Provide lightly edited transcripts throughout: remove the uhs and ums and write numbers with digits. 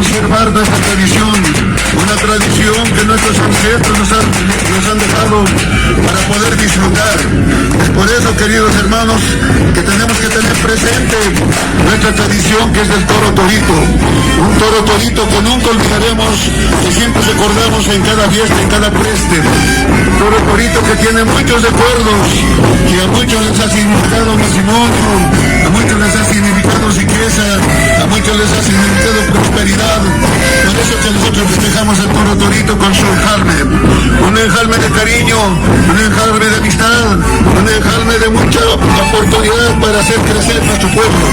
conservar nuestra tradición, una tradición que nuestros ancestros nos han dejado para poder disfrutar. Es por eso, queridos hermanos, que tenemos que tener presente nuestra tradición, que es del toro torito. Un toro torito que nunca olvidaremos, que siempre recordamos en cada fiesta, en cada preste. Un toro torito que tiene muchos recuerdos, que a muchos les ha significado matrimonio, a muchos les ha significado riqueza, a muchos les ha significado prosperidad. Por eso que nosotros festejamos el toro torito con su enjalme. Un enjalme de cariño, un enjalme de amistad, un enjalme de mucha oportunidad para hacer crecer nuestro pueblo.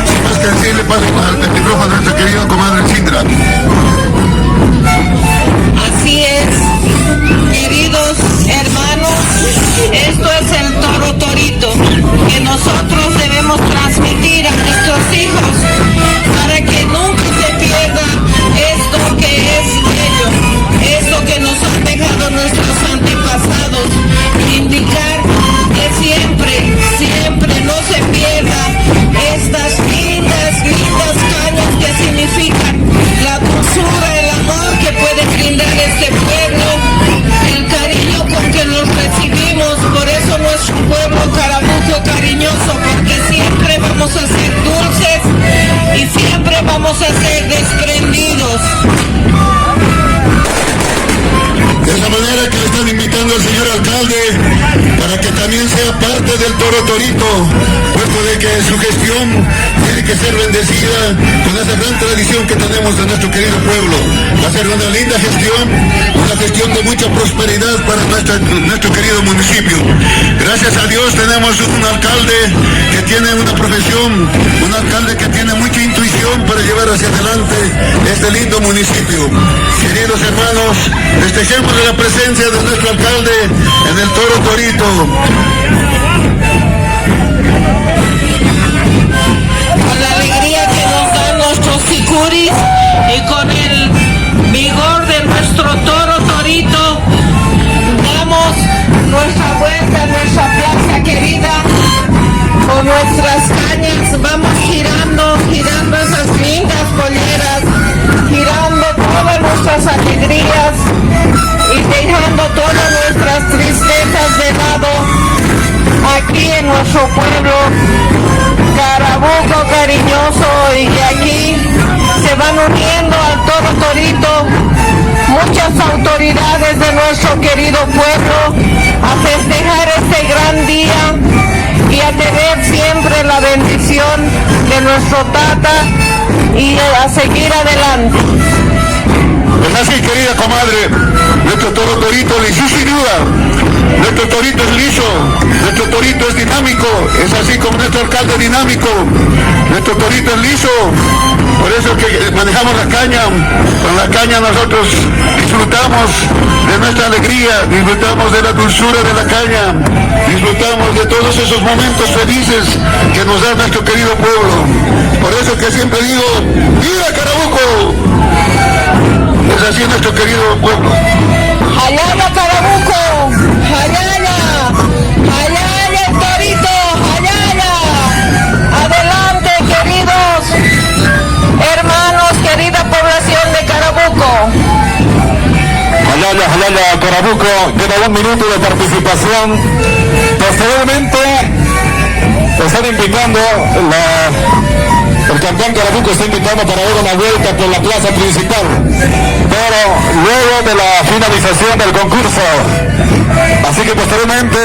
Sin más que decirle, paso al micrófono a nuestra querida comadre Sindra. Así es, queridos hermanos, esto es el toro torito que nosotros debemos transmitir a nuestros hijos para que nunca se pierda esto que es bello, esto que nos han dejado nuestros antepasados, indicar que siempre no se pierda estas lindas cañas que significan la dulzura manera que le están invitando al señor alcalde para que también sea parte del Toro Torito, puesto de que su gestión tiene que ser bendecida con esa gran tradición que tenemos de nuestro querido pueblo. Va a ser una linda gestión, una gestión de mucha prosperidad para nuestro querido municipio. Gracias a Dios tenemos un alcalde que tiene una profesión, un alcalde que tiene mucha intuición para llevar hacia adelante este lindo municipio. Queridos hermanos, festejemos de la presencia de nuestro alcalde en el Toro Torito. Con la alegría que nos dan nuestros sicuris y con el vigor de nuestro Toro Torito, damos nuestra vuelta a nuestra plaza querida. Con nuestras cañas vamos girando esas lindas polleras, girando todas nuestras alegrías y dejando todas nuestras tristezas de lado aquí en nuestro pueblo Carabuco cariñoso. Y aquí se van uniendo al Toro Torito muchas autoridades de nuestro querido pueblo a festejar este gran día y a tener siempre la bendición de nuestro Tata y a seguir adelante. Es así, querida comadre, nuestro Toro Torito liso sin duda, nuestro torito es liso, nuestro torito es dinámico, es así como nuestro alcalde dinámico, nuestro torito es liso, por eso que manejamos la caña, con la caña nosotros disfrutamos de nuestra alegría, disfrutamos de la dulzura de la caña, disfrutamos de todos esos momentos felices que nos da nuestro querido pueblo, por eso que siempre digo, ¡viva Carabuco! Es así nuestro querido pueblo. ¡Jalala Carabuco! ¡Jalala! ¡Jalala el torito! ¡Jalala! Adelante, queridos hermanos, querida población de Carabuco. Jalala, jalala, Carabuco, queda 1 minuto de participación. Posteriormente están invitando el campeón Carabuco está invitando para dar una vuelta por la plaza principal, pero luego de la finalización del concurso. Así que posteriormente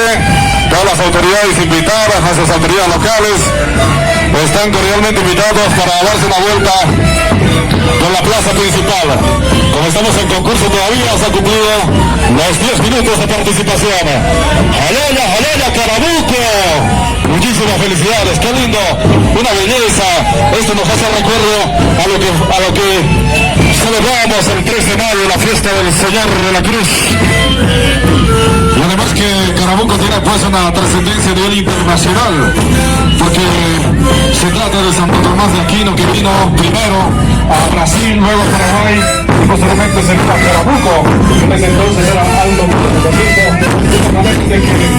todas las autoridades invitadas, nuestras autoridades locales, están cordialmente invitados para darse una vuelta por la plaza principal. Como estamos en concurso todavía, se han cumplido los 10 minutos de participación. ¡Jalala, jalala, Carabuco! Muchísimas felicidades, qué lindo, una belleza. Esto nos hace recuerdo a lo que celebramos el 3 de mayo, la fiesta del Señor de la Cruz. Y además que Carabuco tiene pues una trascendencia a nivel internacional, porque se trata de Santo Tomás de Aquino, que vino primero a Brasil, luego a Paraguay, y posteriormente se vino a Carabuco. En ese entonces era Aldo Mundo, de que